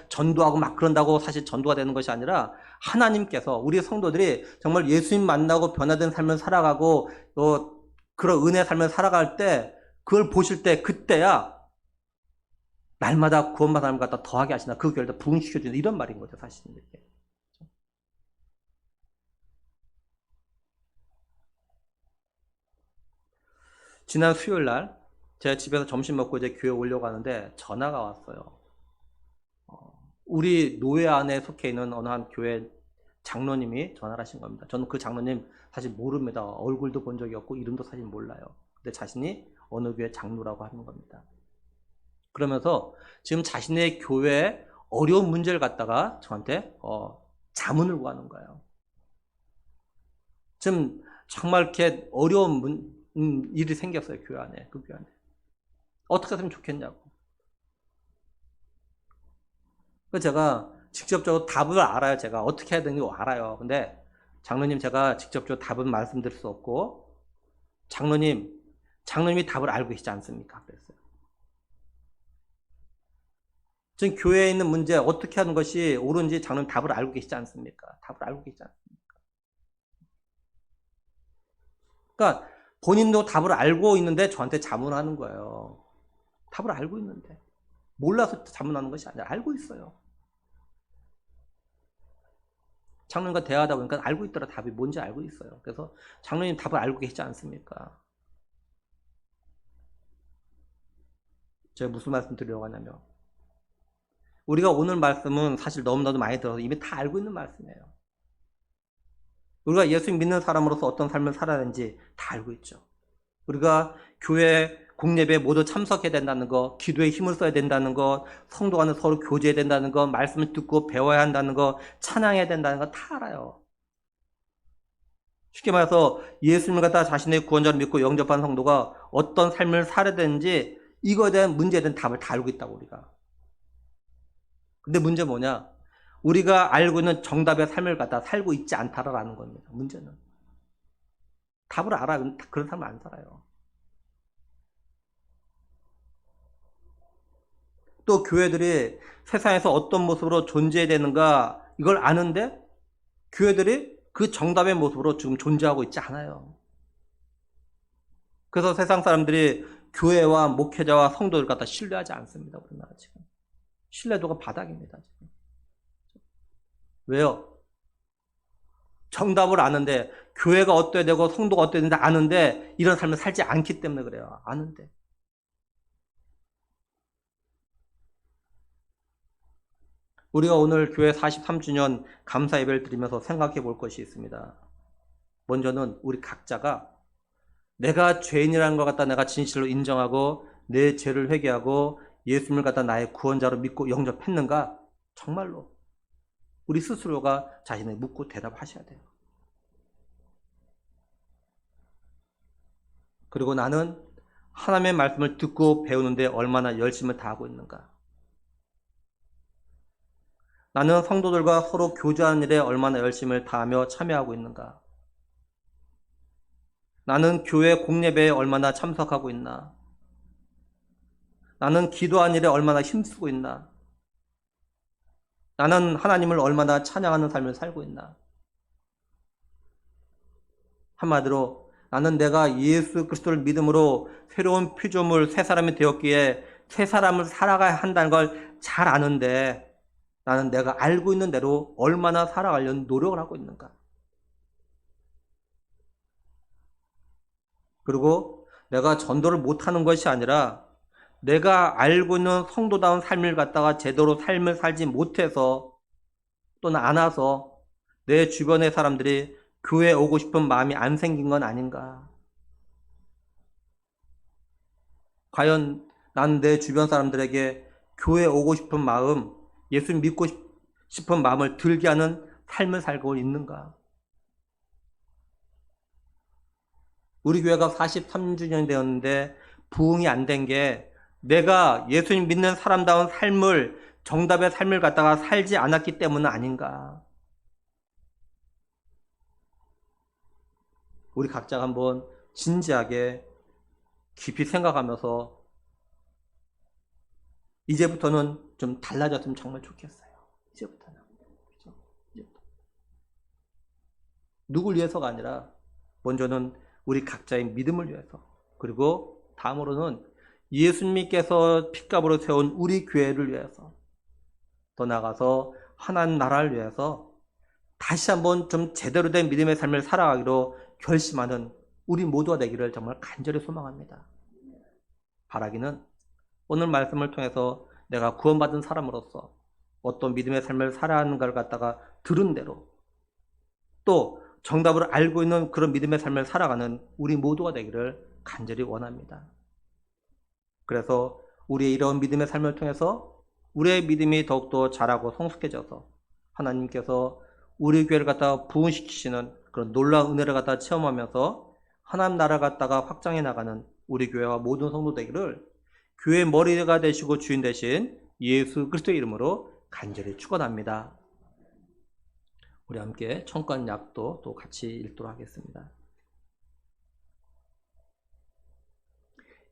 전도하고 막 그런다고 사실 전도가 되는 것이 아니라 하나님께서 우리 성도들이 정말 예수님 만나고 변화된 삶을 살아가고 또 그런 은혜 삶을 살아갈 때 그걸 보실 때 그때야 날마다 구원받은 사람을 갖다 더하게 하시나 그 교회를 부흥시켜주는 이런 말인 거죠, 사실은. 이렇게. 지난 수요일 날 제가 집에서 점심 먹고 이제 교회 오려고 하는데 전화가 왔어요. 우리 노예 안에 속해 있는 어느 한 교회 장로님이 전화를 하신 겁니다. 저는 그 장로님 사실 모릅니다. 얼굴도 본 적이 없고 이름도 사실 몰라요. 근데 자신이 어느 교회 장로라고 하는 겁니다. 그러면서 지금 자신의 교회에 어려운 문제를 갖다가 저한테 자문을 구하는 거예요. 지금 정말 이렇게 어려운 일이 생겼어요. 교회 안에. 그 교회 안에. 어떻게 하면 좋겠냐고. 그래서 제가 직접적으로 답을 알아요. 제가 어떻게 해야 되는지 알아요. 근데 장로님 제가 직접적으로 답은 말씀드릴 수 없고 장로님이 답을 알고 계시지 않습니까? 그랬어요. 지금 교회에 있는 문제 어떻게 하는 것이 옳은지 장로님 답을 알고 계시지 않습니까? 답을 알고 계시지 않습니까? 그러니까 본인도 답을 알고 있는데 저한테 자문하는 거예요. 답을 알고 있는데. 몰라서 자문하는 것이 아니라 알고 있어요. 장로님과 대화하다 보니까 알고 있더라. 답이 뭔지 알고 있어요. 그래서 장로님 답을 알고 계시지 않습니까? 제가 무슨 말씀 드리려고 하냐면 우리가 오늘 말씀은 사실 너무나도 많이 들어서 이미 다 알고 있는 말씀이에요. 우리가 예수 믿는 사람으로서 어떤 삶을 살아야 하는지 다 알고 있죠. 우리가 교회 공예배에 모두 참석해야 된다는 거, 기도에 힘을 써야 된다는 거, 성도 간에 서로 교제해야 된다는 거, 말씀을 듣고 배워야 한다는 거, 찬양해야 된다는 거 다 알아요. 쉽게 말해서 예수님을 갖다 자신의 구원자로 믿고 영접한 성도가 어떤 삶을 살아야 되는지 이거에 대한 문제에 대한 답을 다 알고 있다고 우리가. 근데 문제 뭐냐? 우리가 알고 있는 정답의 삶을 갖다 살고 있지 않다라는 겁니다. 문제는. 답을 알아. 그런 삶을 안 살아요. 또 교회들이 세상에서 어떤 모습으로 존재해야 되는가 이걸 아는데 교회들이 그 정답의 모습으로 지금 존재하고 있지 않아요. 그래서 세상 사람들이 교회와 목회자와 성도를 갖다 신뢰하지 않습니다. 우리나라 지금. 신뢰도가 바닥입니다. 지금. 왜요? 정답을 아는데 교회가 어때야 되고 성도가 어때야 되는지 아는데 이런 삶을 살지 않기 때문에 그래요. 아는데. 우리가 오늘 교회 43주년 감사 예배를 드리면서 생각해 볼 것이 있습니다. 먼저는 우리 각자가 내가 죄인이라는 걸 갖다 내가 진실로 인정하고 내 죄를 회개하고 예수님을 갖다 나의 구원자로 믿고 영접했는가? 정말로 우리 스스로가 자신을 묻고 대답하셔야 돼요. 그리고 나는 하나님의 말씀을 듣고 배우는데 얼마나 열심을 다하고 있는가? 나는 성도들과 서로 교제하는 일에 얼마나 열심을 다하며 참여하고 있는가? 나는 교회 공예배에 얼마나 참석하고 있나? 나는 기도하는 일에 얼마나 힘쓰고 있나? 나는 하나님을 얼마나 찬양하는 삶을 살고 있나? 한마디로 나는 내가 예수 그리스도를 믿음으로 새로운 피조물 새 사람이 되었기에 새 사람을 살아가야 한다는 걸 잘 아는데 나는 내가 알고 있는 대로 얼마나 살아가려는 노력을 하고 있는가? 그리고 내가 전도를 못하는 것이 아니라 내가 알고 있는 성도다운 삶을 갖다가 제대로 삶을 살지 못해서 또는 안 와서 내 주변의 사람들이 교회에 오고 싶은 마음이 안 생긴 건 아닌가. 과연 난 내 주변 사람들에게 교회에 오고 싶은 마음, 예수 믿고 싶은 마음을 들게 하는 삶을 살고 있는가. 우리 교회가 43주년이 되었는데 부흥이 안 된 게 내가 예수님 믿는 사람다운 삶을, 정답의 삶을 갖다가 살지 않았기 때문은 아닌가. 우리 각자가 한번 진지하게 깊이 생각하면서 이제부터는 좀 달라졌으면 정말 좋겠어요. 이제부터는. 그렇죠? 이제부터. 누굴 위해서가 아니라 먼저는 우리 각자의 믿음을 위해서, 그리고 다음으로는 예수님께서 핏값으로 세운 우리 교회를 위해서, 더 나아가서 하나님 나라를 위해서 다시 한번 좀 제대로 된 믿음의 삶을 살아가기로 결심하는 우리 모두가 되기를 정말 간절히 소망합니다. 바라기는 오늘 말씀을 통해서 내가 구원받은 사람으로서 어떤 믿음의 삶을 살아야 하는가를 갖다가 들은 대로 또 정답을 알고 있는 그런 믿음의 삶을 살아가는 우리 모두가 되기를 간절히 원합니다. 그래서 우리의 이런 믿음의 삶을 통해서 우리의 믿음이 더욱더 자라고 성숙해져서 하나님께서 우리 교회를 갖다가 부흥시키시는 그런 놀라운 은혜를 갖다가 체험하면서 하나님 나라를 갖다가 확장해 나가는 우리 교회와 모든 성도 되기를 교회의 머리가 되시고 주인 되신 예수 그리스도의 이름으로 간절히 축원합니다. 우리 함께 청구한 약도 또 같이 읽도록 하겠습니다.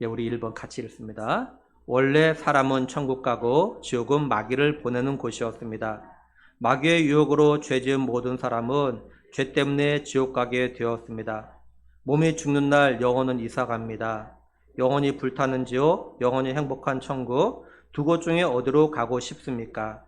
예, 우리 1번 같이 읽습니다. 원래 사람은 천국 가고 지옥은 마귀를 보내는 곳이었습니다. 마귀의 유혹으로 죄 지은 모든 사람은 죄 때문에 지옥 가게 되었습니다. 몸이 죽는 날 영혼은 이사 갑니다. 영혼이 불타는 지옥, 영혼이 행복한 천국, 두 곳 중에 어디로 가고 싶습니까?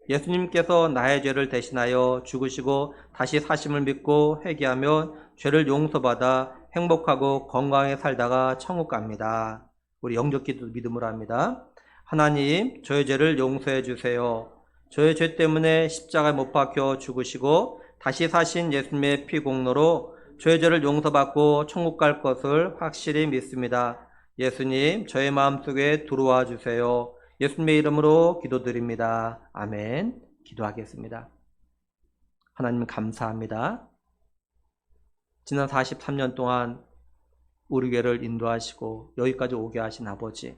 예수님께서 나의 죄를 대신하여 죽으시고 다시 사심을 믿고 회개하면 죄를 용서받아 행복하고 건강하게 살다가 천국 갑니다. 우리 영적 기도 믿음으로 합니다. 하나님, 저의 죄를 용서해 주세요. 저의 죄 때문에 십자가에 못 박혀 죽으시고 다시 사신 예수님의 피 공로로 저의 죄를 용서받고 천국 갈 것을 확실히 믿습니다. 예수님, 저의 마음속에 들어와 주세요. 예수님의 이름으로 기도드립니다. 아멘. 기도하겠습니다. 하나님 감사합니다. 지난 43년 동안 우리 교회를 인도하시고 여기까지 오게 하신 아버지,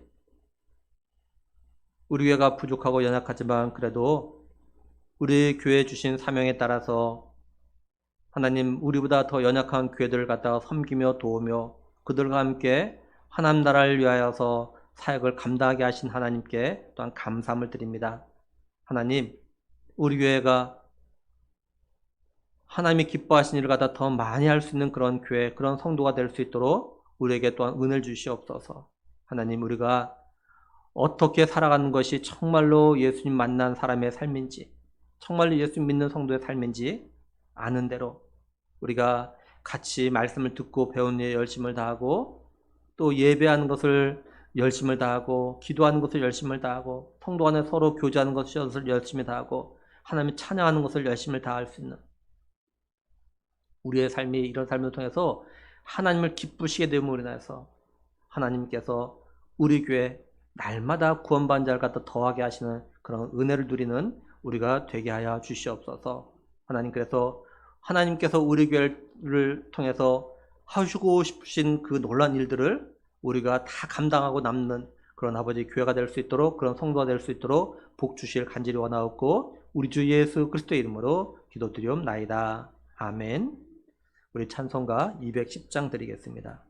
우리 교회가 부족하고 연약하지만 그래도 우리 교회에 주신 사명에 따라서 하나님 우리보다 더 연약한 교회들을 갖다가 섬기며 도우며 그들과 함께 하나님 나라를 위하여서 사역을 감당하게 하신 하나님께 또한 감사함을 드립니다. 하나님, 우리 교회가 하나님이 기뻐하신 일을 갖다 더 많이 할 수 있는 그런 교회, 그런 성도가 될 수 있도록 우리에게 또한 은혜를 주시옵소서. 하나님, 우리가 어떻게 살아가는 것이 정말로 예수님 만난 사람의 삶인지, 정말로 예수님 믿는 성도의 삶인지 아는 대로 우리가 같이 말씀을 듣고 배우는 일에 열심을 다하고 또 예배하는 것을 열심을 다하고 기도하는 것을 열심을 다하고 성도 간에 서로 교제하는 것을 열심히 다하고 하나님을 찬양하는 것을 열심을 다할 수 있는 우리의 삶이 이런 삶을 통해서 하나님을 기쁘시게 됨으로 인해서 하나님께서 우리 교회 날마다 구원받은 자를 갖다 더하게 하시는 그런 은혜를 누리는 우리가 되게 하여 주시옵소서. 하나님, 그래서 하나님께서 우리 교회를 통해서 하시고 싶으신 그 놀라운 일들을 우리가 다 감당하고 남는 그런 아버지 교회가 될 수 있도록, 그런 성도가 될 수 있도록 복 주실 간절히 원하옵고 우리 주 예수 그리스도의 이름으로 기도드리옵나이다. 아멘. 우리 찬송가 210장 드리겠습니다.